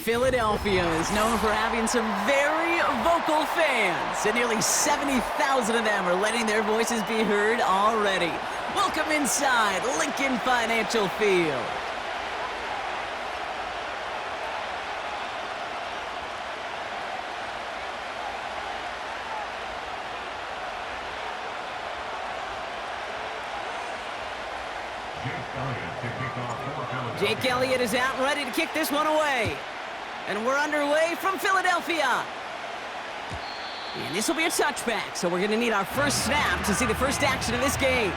Philadelphia is known for having some very vocal fans, and nearly 70,000 of them are letting their voices be heard already. Welcome inside Lincoln Financial Field. Jake Elliott is out and ready to kick this one away. And we're underway from Philadelphia. And this will be a touchback, so we're going to need our first snap to see the first action of this game.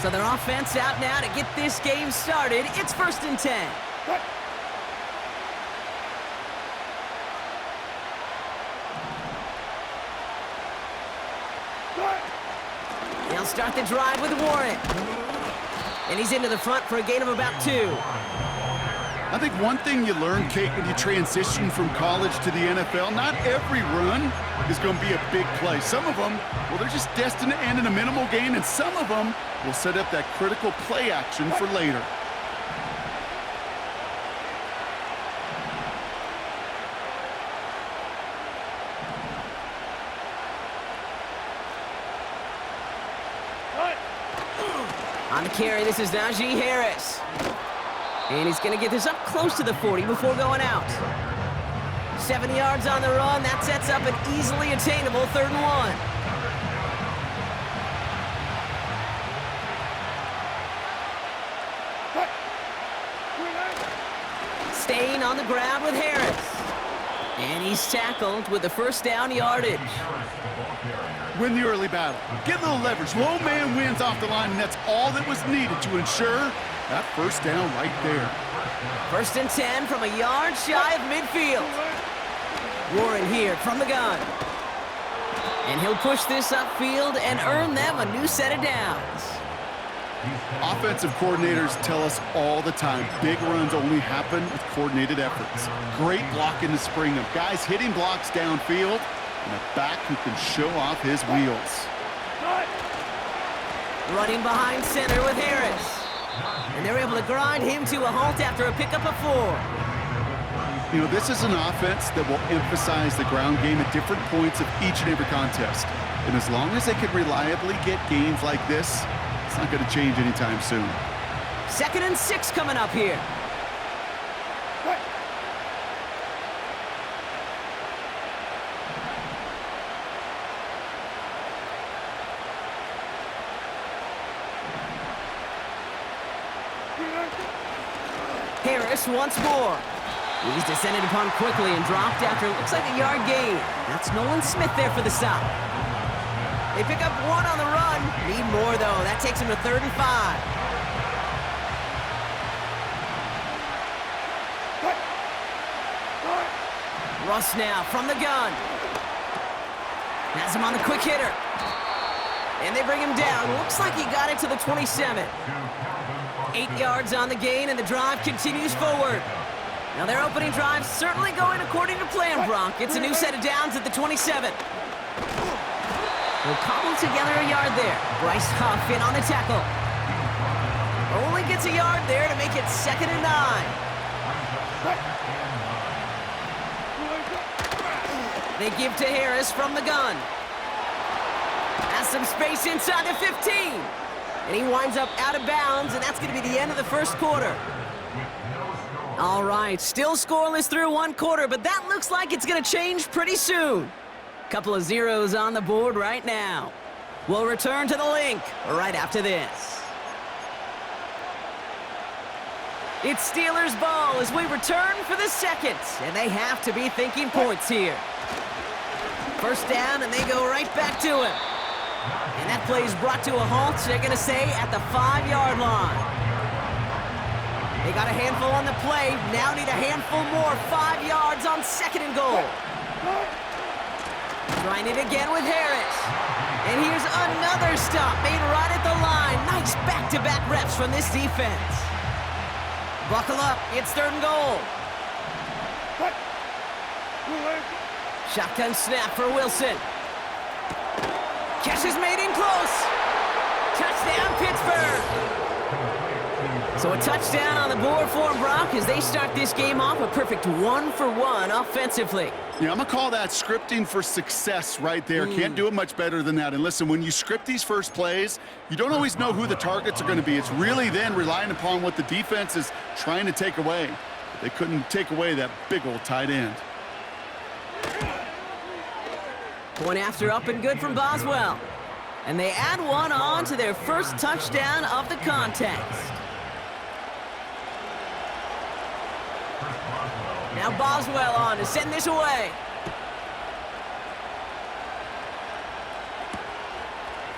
So their offense out now to get this game started. It's 1st and 10. They'll start the drive with Warren. And he's into the front for a gain of about 2. I think one thing you learn, Kate, when you transition from college to the NFL, not every run is going to be a big play. Some of them, well, they're just destined to end in a minimal gain, and some of them will set up that critical play action for later. On the carry, this is Najee Harris. And he's going to get this up close to the 40 before going out. 7 yards on the run. That sets up an easily attainable 3rd and 1. Staying on the ground with Harris. And he's tackled with the first down yardage. Win the early battle. Get a little leverage. Low man wins off the line, and that's all that was needed to ensure that first down right there. 1st and 10 from a yard shy of midfield. Warren here from the gun. And he'll push this upfield and earn them a new set of downs. Offensive coordinators tell us all the time, big runs only happen with coordinated efforts. Great blocking to spring them. Guys hitting blocks downfield, and a back who can show off his wheels. Running behind center with Harris. And they're able to grind him to a halt after a pickup of 4. You know, this is an offense that will emphasize the ground game at different points of each and every contest. And as long as they can reliably get gains like this, it's not going to change anytime soon. 2nd and 6 coming up here. Harris once more. He's descended upon quickly and dropped after it looks like a yard gain. That's Nolan Smith there for the stop. They pick up 1 on the run. Need more, though. That takes him to 3rd and 5. Russ now from the gun. Has him on the quick hitter. And they bring him down. Looks like he got it to the 27. 8 yards on the gain, and the drive continues forward. Now their opening drive certainly going according to plan, Bronk. It's a new set of downs at the 27. We'll cobble together a yard there. Bryce Huff in on the tackle. Only gets a yard there to make it 2nd and 9. They give to Harris from the gun. Has some space inside the 15. And he winds up out of bounds, and that's going to be the end of the 1st quarter. All right, still scoreless through 1 quarter, but that looks like it's going to change pretty soon. Couple of zeros on the board right now. We'll return to the link right after this. It's Steelers ball as we return for the 2nd, and they have to be thinking points here. 1st down, and they go right back to him. And that play is brought to a halt, so they're going to say at the 5-yard line. They got a handful on the play, now need a handful more. 5 yards on 2nd and goal. Trying it again with Harris. And here's another stop made right at the line. Nice back-to-back reps from this defense. Buckle up, it's 3rd and goal. Shotgun snap for Wilson. Catch is made in close. Touchdown, Pittsburgh. So a touchdown on the board for Brock as they start this game off a perfect 1-for-1 offensively. Yeah, I'm going to call that scripting for success right there. Can't do it much better than that. And listen, when you script these first plays, you don't always know who the targets are going to be. It's really then relying upon what the defense is trying to take away. They couldn't take away that big old tight end. Point after up and good from Boswell. And they add one on to their first touchdown of the contest. Now Boswell on to send this away.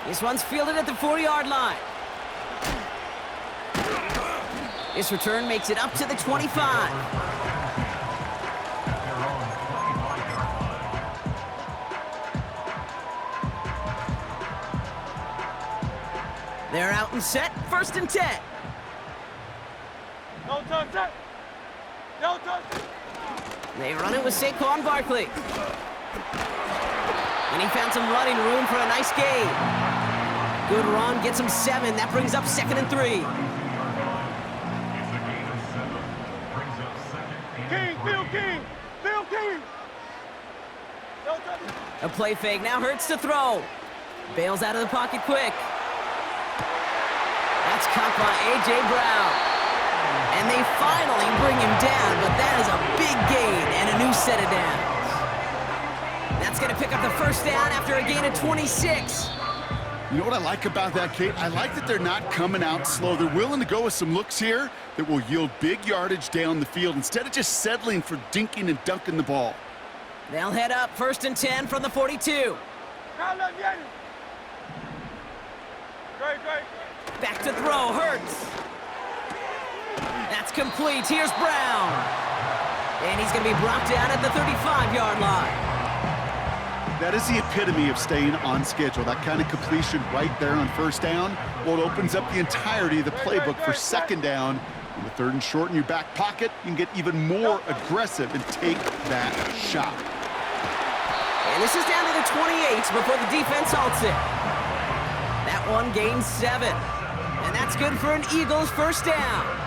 This one's fielded at the 4-yard line. This return makes it up to the 25. They're out and set, 1st and 10. No touch that. No touch. They run it with Saquon Barkley. And he found some running room for a nice gain. Good run, gets him 7. That brings up 2nd and 3. Phil King. No touch. A play fake, now Hurts to throw. Bails out of the pocket quick. That's caught by A.J. Brown. And they finally bring him down, but that is a big gain and a new set of downs. That's going to pick up the 1st down after a gain of 26. You know what I like about that, Kate? I like that they're not coming out slow. They're willing to go with some looks here that will yield big yardage down the field instead of just settling for dinking and dunking the ball. They'll head up 1st and 10 from the 42. Great. Back to throw, Hurts. That's complete. Here's Brown. And he's going to be brought down at the 35-yard line. That is the epitome of staying on schedule. That kind of completion right there on 1st down. Well, it opens up the entirety of the playbook for 2nd down. With 3rd and short in your back pocket, you can get even more aggressive and take that shot. And this is down to the 28 before the defense halts it. That one gains 7. And that's good for an Eagles 1st down.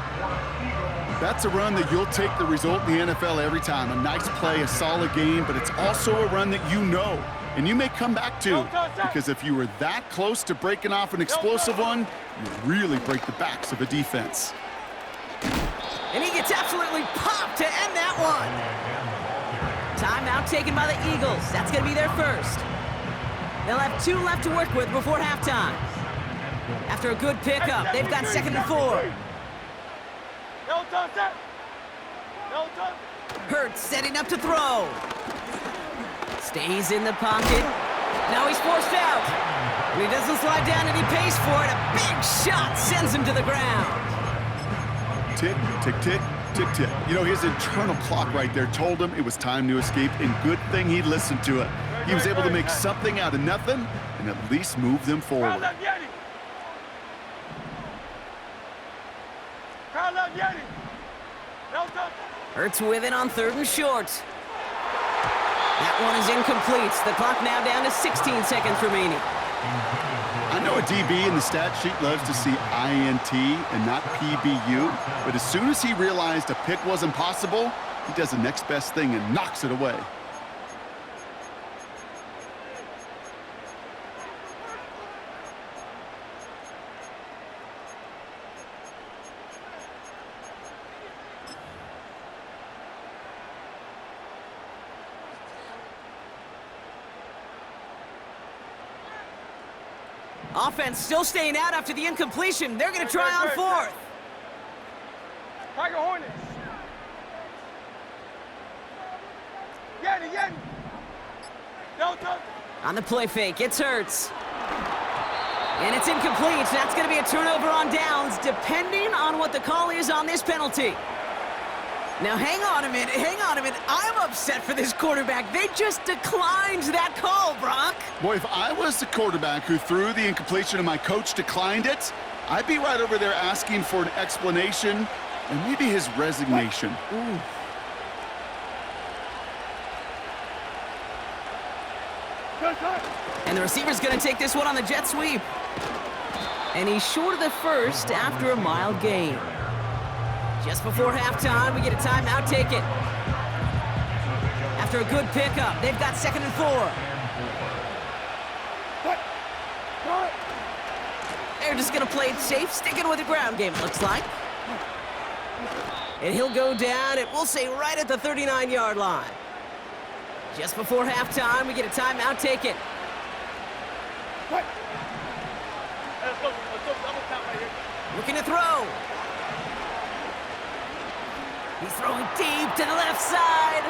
That's a run that you'll take the result in the NFL every time. A nice play, a solid game, but it's also a run that you know, and you may come back to, because if you were that close to breaking off an explosive one, you really break the backs of a defense. And he gets absolutely popped to end that one. Timeout taken by the Eagles. That's going to be their 1st. They'll have 2 left to work with before halftime. After a good pickup, they've got 2nd and 4. No touch that. No touch. Hurts setting up to throw. Stays in the pocket. Now he's forced out. And he doesn't slide down and he pays for it. A big shot sends him to the ground. Tick, tick, tick, tick, tick. You know, his internal clock right there told him it was time to escape, and good thing he listened to it. He was able to make something out of nothing and at least move them forward. Hurts with it on 3rd and short. That one is incomplete. The clock now down to 16 seconds remaining. I know a DB in the stat sheet loves to see INT and not PBU, but as soon as he realized a pick wasn't possible, he does the next best thing and knocks it away. Offense still staying out after the incompletion. They're going to try on 4th. Tiger Hornets. Yanni. No touch. On the play fake, it's Hurts. And it's incomplete. That's going to be a turnover on downs, depending on what the call is on this penalty. Now, hang on a minute, hang on a minute. I'm upset for this quarterback. They just declined that call, Brock. Boy, if I was the quarterback who threw the incompletion and my coach declined it, I'd be right over there asking for an explanation and maybe his resignation. Ooh. And the receiver's going to take this one on the jet sweep. And he's short of the first after a mild gain. Just before halftime, we get a timeout. Take it. After a good pickup, they've got 2nd and 4. They're just going to play it safe, sticking with the ground game, it looks like. And he'll go down, and we'll say right at the 39-yard line. Just before halftime, we get a timeout. Take it. Let's go. Double count right here. Looking to throw. He's throwing deep to the left side.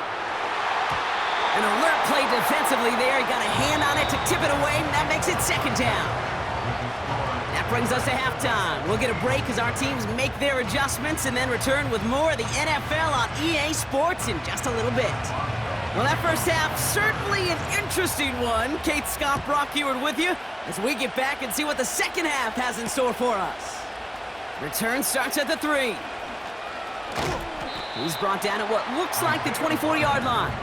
An alert play defensively there. He got a hand on it to tip it away, and that makes it 2nd down. That brings us to halftime. We'll get a break as our teams make their adjustments and then return with more of the NFL on EA Sports in just a little bit. Well, that first half, certainly an interesting one. Kate Scott, Brock Huard with you as we get back and see what the second half has in store for us. Return starts at the 3. He's brought down at what looks like the 24-yard line.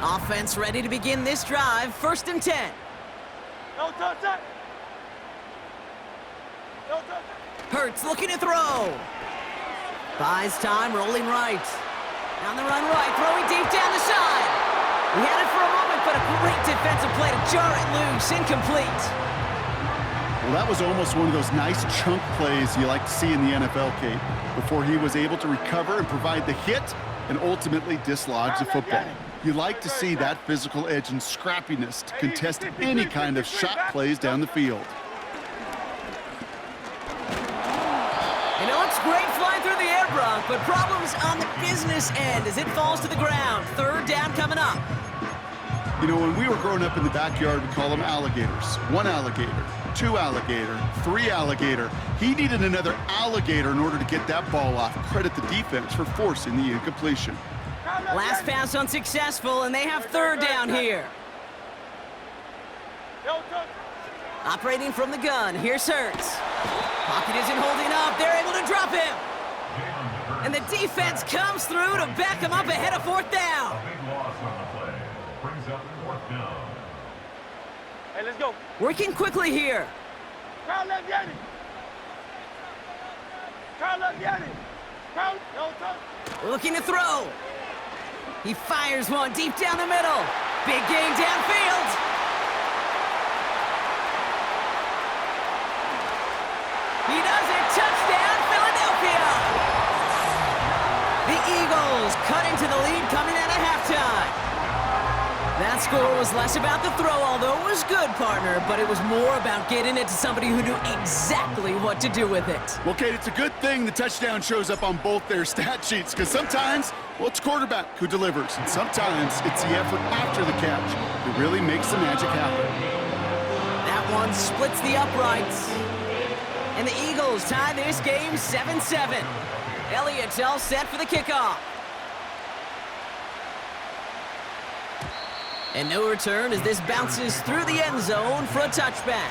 Offense ready to begin this drive. 1st and 10. No touch that. No touch. Hurts looking to throw. Buys time, rolling right. On the run right, throwing deep down the side. We had it for a moment, but a great defensive play to jar it loose. Incomplete. Well, that was almost one of those nice chunk plays you like to see in the NFL, Kate, before he was able to recover and provide the hit and ultimately dislodge the football. You like to see that physical edge and scrappiness to contest any kind of shot plays down the field. And it looks great flying through the air, Brock, but problems on the business end as it falls to the ground. 3rd down coming up. You know, when we were growing up in the backyard, we call them alligators. 1 alligator, 2 alligator, 3 alligator. He needed another alligator in order to get that ball off. Credit the defense for forcing the incompletion. Last pass unsuccessful, and they have 3rd down here. No touch. Operating from the gun, here's Hurts. Pocket isn't holding up, they're able to drop him. And the defense comes through to back him up ahead of 4th down. Hey, let's go. Working quickly here. Crowd left Yanni. Crowd left Yanni. Crowd, no touch. Looking to throw. He fires one deep down the middle. Big gain downfield. He does it. Touchdown, Philadelphia. The Eagles cut into the lead coming out of halftime. That score was less about the throw, although it was good, partner, but it was more about getting it to somebody who knew exactly what to do with it. Well, Kate, it's a good thing the touchdown shows up on both their stat sheets, because sometimes, well, it's quarterback who delivers, and sometimes it's the effort after the catch that really makes the magic happen. That one splits the uprights. And the Eagles tie this game 7-7. Elliott's all set for the kickoff. And no return as this bounces through the end zone for a touchback.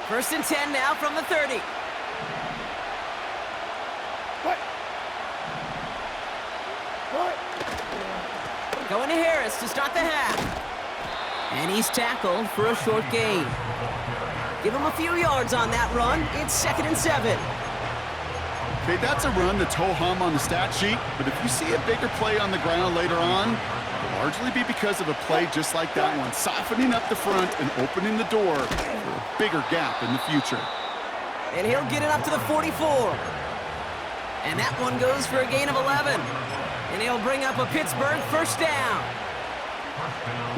First and 10 now from the 30. Going to Harris to start the half. And he's tackled for a short gain. Give him a few yards on that run. It's 2nd and 7. Okay, that's a run that's ho-hum on the stat sheet, but if you see a bigger play on the ground later on, it'll largely be because of a play just like that one, softening up the front and opening the door for a bigger gap in the future. And he'll get it up to the 44. And that one goes for a gain of 11. And he'll bring up a Pittsburgh 1st down.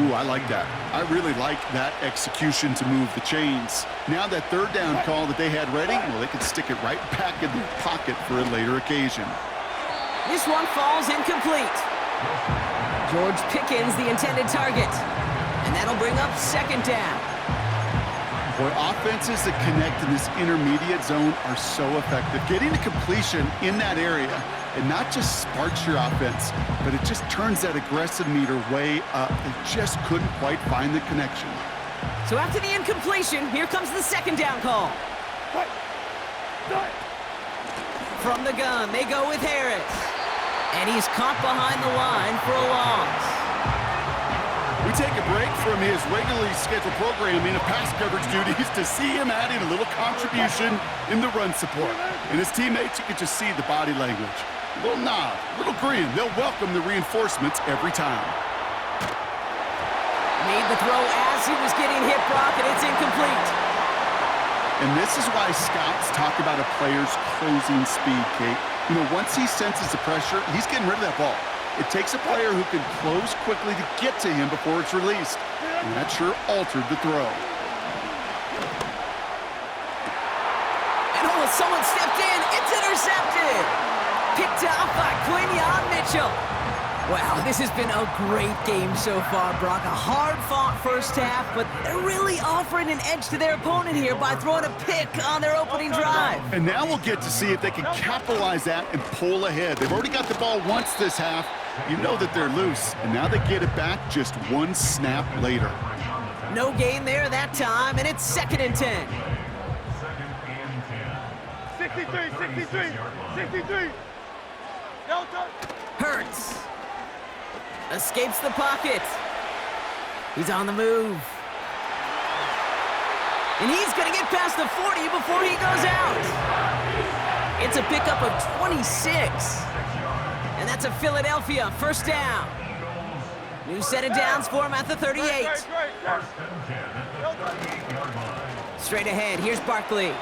Ooh, I like that. I really like that execution to move the chains. Now that third down call that they had ready, well, they can stick it right back in their pocket for a later occasion. This one falls incomplete. George Pickens, the intended target. And that'll bring up second down. Boy, offenses that connect in this intermediate zone are so effective. Getting a completion in that area, it not just sparks your offense, but it just turns that aggressive meter way up. They just couldn't quite find the connection. So after the incompletion, here comes the second down call. From the gun, they go with Harris. And he's caught behind the line for a loss. We take a break from his regularly scheduled programming of pass coverage duties to see him adding a little contribution in the run support. And his teammates, you can just see the body language. A little nod, a little grin. They'll welcome the reinforcements every time. Made the throw as he was getting hit, Brock, and it's incomplete. And this is why scouts talk about a player's closing speed, Kate. You know, once he senses the pressure, he's getting rid of that ball. It takes a player who can close quickly to get to him before it's released. And that sure altered the throw. And someone stepped in. It's intercepted. Picked off by Quinyon Mitchell. Wow, this has been a great game so far, Brock. A hard-fought first half, but they're really offering an edge to their opponent here by throwing a pick on their opening drive. And now we'll get to see if they can capitalize that and pull ahead. They've already got the ball once this half. You know that they're loose, and now they get it back just one snap later. No gain there that time, and it's 2nd and 10. 63. Delta. Hurts. Escapes the pocket. He's on the move. And he's going to get past the 40 before he goes out. It's a pickup of 26. And that's a Philadelphia first down. New set of downs for him at the 38. Straight ahead, here's Barkley.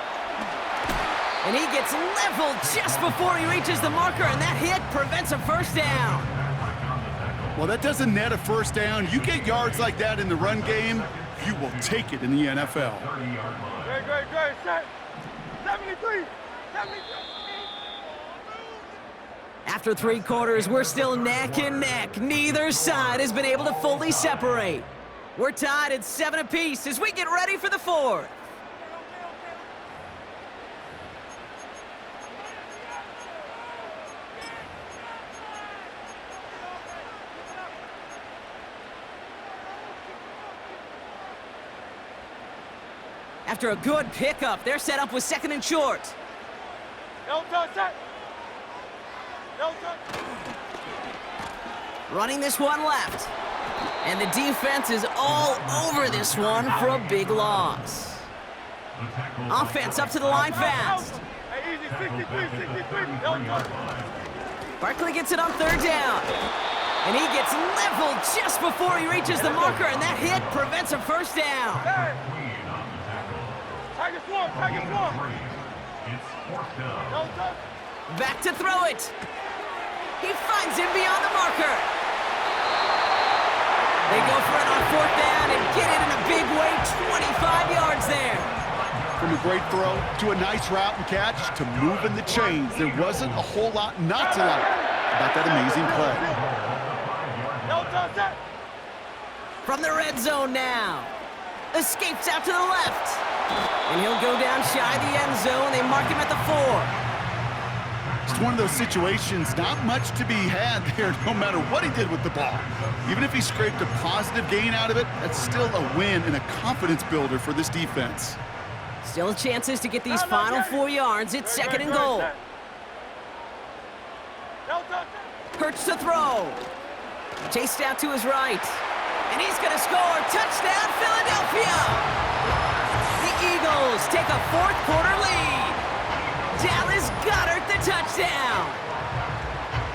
And he gets leveled just before he reaches the marker, and that hit prevents a first down. Well, that doesn't net a first down. You get yards like that in the run game, you will take it in the NFL. Great. Set. 73. After 3 quarters, we're still neck and neck. Neither side has been able to fully separate. We're tied at 7 apiece as we get ready for the 4th. After a good pickup, they're set up with 2nd and short. Delta, set. Delta. Running this one left. And the defense is all over this one for a big loss. Offense up to the line fast. Hey, easy, 63. Delta. Barkley gets it on 3rd down. And he gets leveled just before he reaches the marker, and that hit prevents a first down. Hey. Target swarm. Delta. Back to throw it. He finds him beyond the marker. They go for it on 4th down and get it in a big way, 25 yards there. From a great throw to a nice route and catch to moving the chains, there wasn't a whole lot not to like about that amazing play. Delta, set. From the red zone now. Escapes out to the left. And he'll go down shy of the end zone. They mark him at the 4. Just one of those situations, not much to be had there no matter what he did with the ball. Even if he scraped a positive gain out of it, that's still a win and a confidence builder for this defense. Still chances to get these final 4 yards. It's 2nd and goal. Hurts to throw. Chased out to his right. And he's going to score. Touchdown, Philadelphia! The Eagles take a 4th quarter lead. Dallas Goedert the touchdown.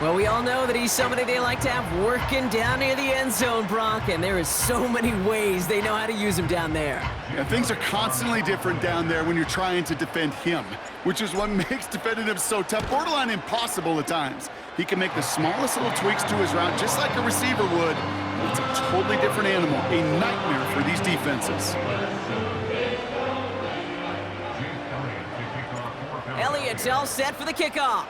Well, we all know that he's somebody they like to have working down near the end zone, Brock, and there is so many ways they know how to use him down there. Yeah, things are constantly different down there when you're trying to defend him, which is what makes defending him so tough, borderline impossible at times. He can make the smallest little tweaks to his route, just like a receiver would. It's a totally different animal, a nightmare for these defenses. Elliott's all set for the kickoff.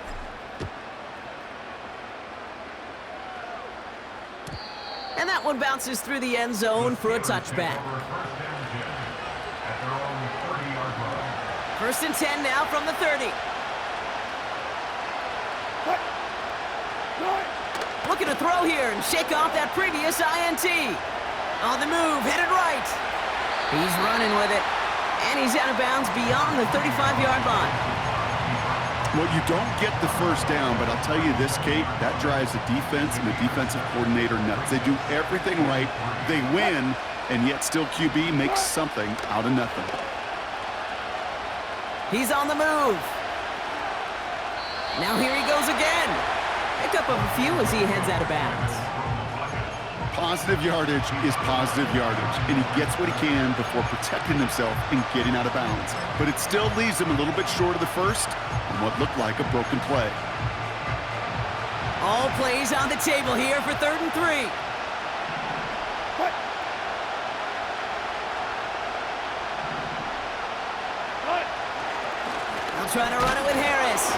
And that one bounces through the end zone for a touchback. 1st and 10 now from the 30. Looking to throw here and shake off that previous INT. On the move, headed right. He's running with it. And he's out of bounds beyond the 35-yard line. Well, you don't get the first down, but I'll tell you this, Kate, that drives the defense and the defensive coordinator nuts. They do everything right, they win, and yet still QB makes something out of nothing. He's on the move. Now here he goes again. Pick up a few as he heads out of bounds. Positive yardage is positive yardage, and he gets what he can before protecting himself and getting out of bounds. But it still leaves him a little bit short of the first on what looked like a broken play. All plays on the table here for 3rd and 3. They'll try to run it with Harris.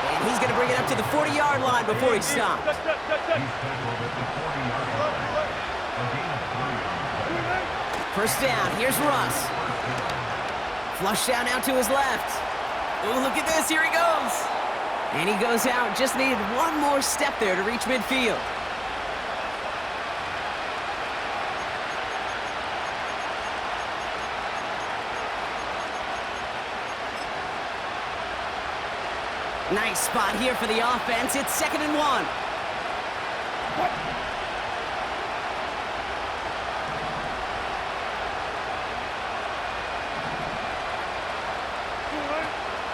And he's going to bring it up to the 40-yard line before he stops. First down, here's Russ. Flush down out to his left. Oh, look at this, here he goes. And he goes out, just needed one more step there to reach midfield. Nice spot here for the offense. It's 2nd and 1.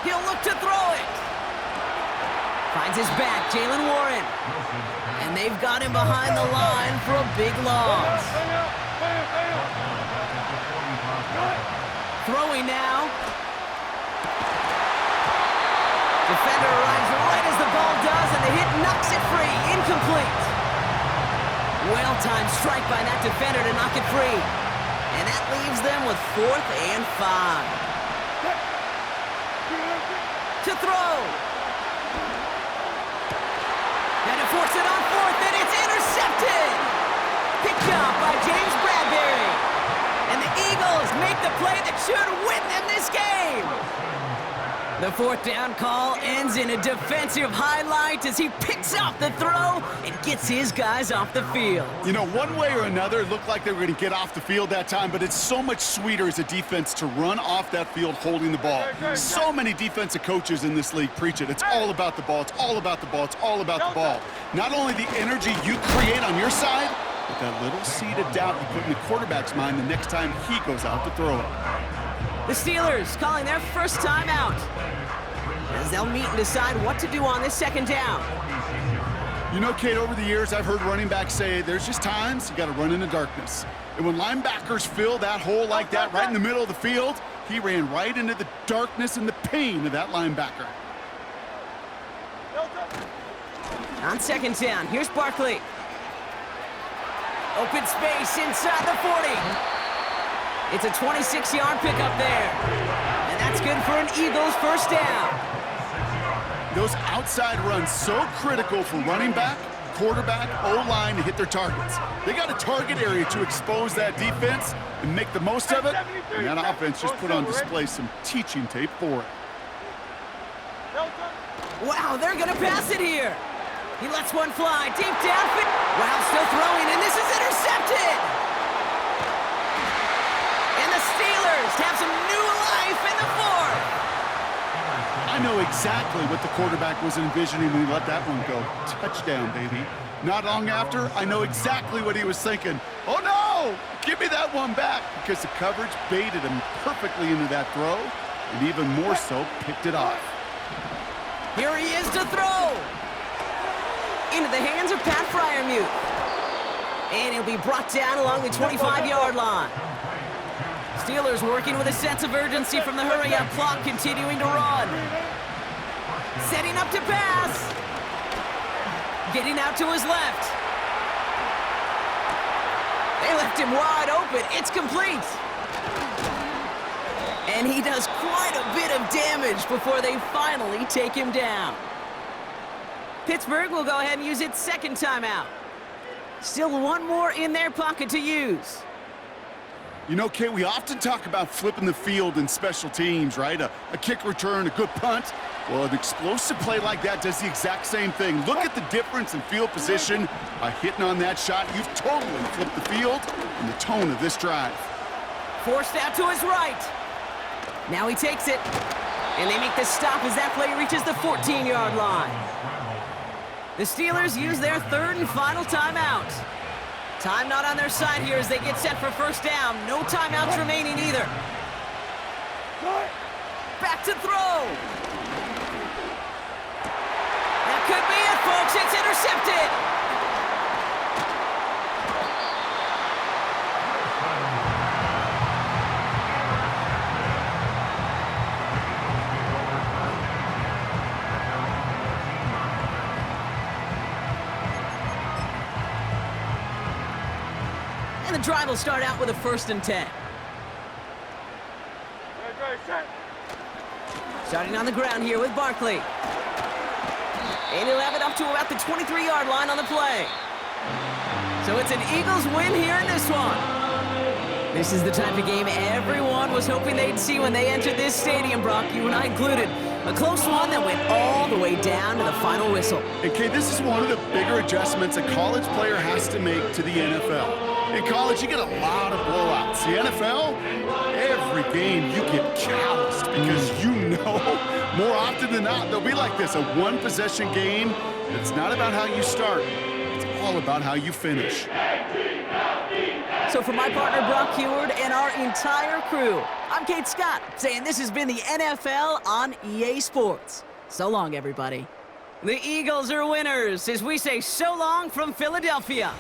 He'll look to throw it. Finds his back, Jaylen Warren. And they've got him behind the line for a big loss. Throwing now. Defender arrives right as the ball does, and the hit knocks it free. Incomplete. Well-timed strike by that defender to knock it free. And that leaves them with 4th and 5. To throw. And to force it on 4th, and it's intercepted. Picked up by James Bradbury. And the Eagles make the play that should win them this game. The 4th down call ends in a defensive highlight as he picks off the throw and gets his guys off the field. You know, one way or another, it looked like they were going to get off the field that time, but it's so much sweeter as a defense to run off that field holding the ball. So many defensive coaches in this league preach it. It's all about the ball. It's all about the ball. It's all about the ball. Not only the energy you create on your side, but that little seed of doubt you put in the quarterback's mind the next time he goes out to throw it. The Steelers calling their first timeout as they'll meet and decide what to do on this 2nd down. You know, Kate, over the years, I've heard running backs say there's just times you got to run in the darkness. And when linebackers fill that hole like that right in the middle of the field, he ran right into the darkness and the pain of that linebacker. On 2nd down, here's Barkley. Open space inside the 40. It's a 26-yard pickup there. And that's good for an Eagles first down. Those outside runs so critical for running back, quarterback, O-line to hit their targets. They got a target area to expose that defense and make the most of it. And that offense just put on display some teaching tape for it. Wow, they're going to pass it here. He lets one fly deep down. Wow, still throwing, and this is intercepted. Steelers have some new life in the 4th. I know exactly what the quarterback was envisioning when he let that one go. Touchdown, baby. Not long after, I know exactly what he was thinking. Oh, no! Give me that one back, because the coverage baited him perfectly into that throw, and even more so, picked it off. Here he is to throw. Into the hands of Pat Freiermuth. And he'll be brought down along the 25-yard line. Steelers working with a sense of urgency from the hurry-up clock, continuing to run. Setting up to pass. Getting out to his left. They left him wide open. It's complete. And he does quite a bit of damage before they finally take him down. Pittsburgh will go ahead and use its second timeout. Still one more in their pocket to use. You know, Kate, we often talk about flipping the field in special teams, right? A kick return, a good punt. Well, an explosive play like that does the exact same thing. Look at the difference in field position. By hitting on that shot, you've totally flipped the field and the tone of this drive. Forced out to his right. Now he takes it. And they make the stop as that play reaches the 14-yard line. The Steelers use their third and final timeout. Time not on their side here as they get set for first down. No timeouts remaining either. Back to throw. That could be it, folks. It's intercepted. And the drive will start out with a 1st and 10. Starting on the ground here with Barkley. And he'll have it up to about the 23-yard line on the play. So it's an Eagles win here in this one. This is the type of game everyone was hoping they'd see when they entered this stadium, Brock, you and I included. A close one that went all the way down to the final whistle. And Kate, this is one of the bigger adjustments a college player has to make to the NFL. In college, you get a lot of blowouts. The NFL, every game you get calloused because you know more often than not they'll be like this, a one-possession game. It's not about how you start. It's all about how you finish. So for my partner, Brock Huard, and our entire crew, I'm Kate Scott, saying this has been the NFL on EA Sports. So long, everybody. The Eagles are winners as we say so long from Philadelphia.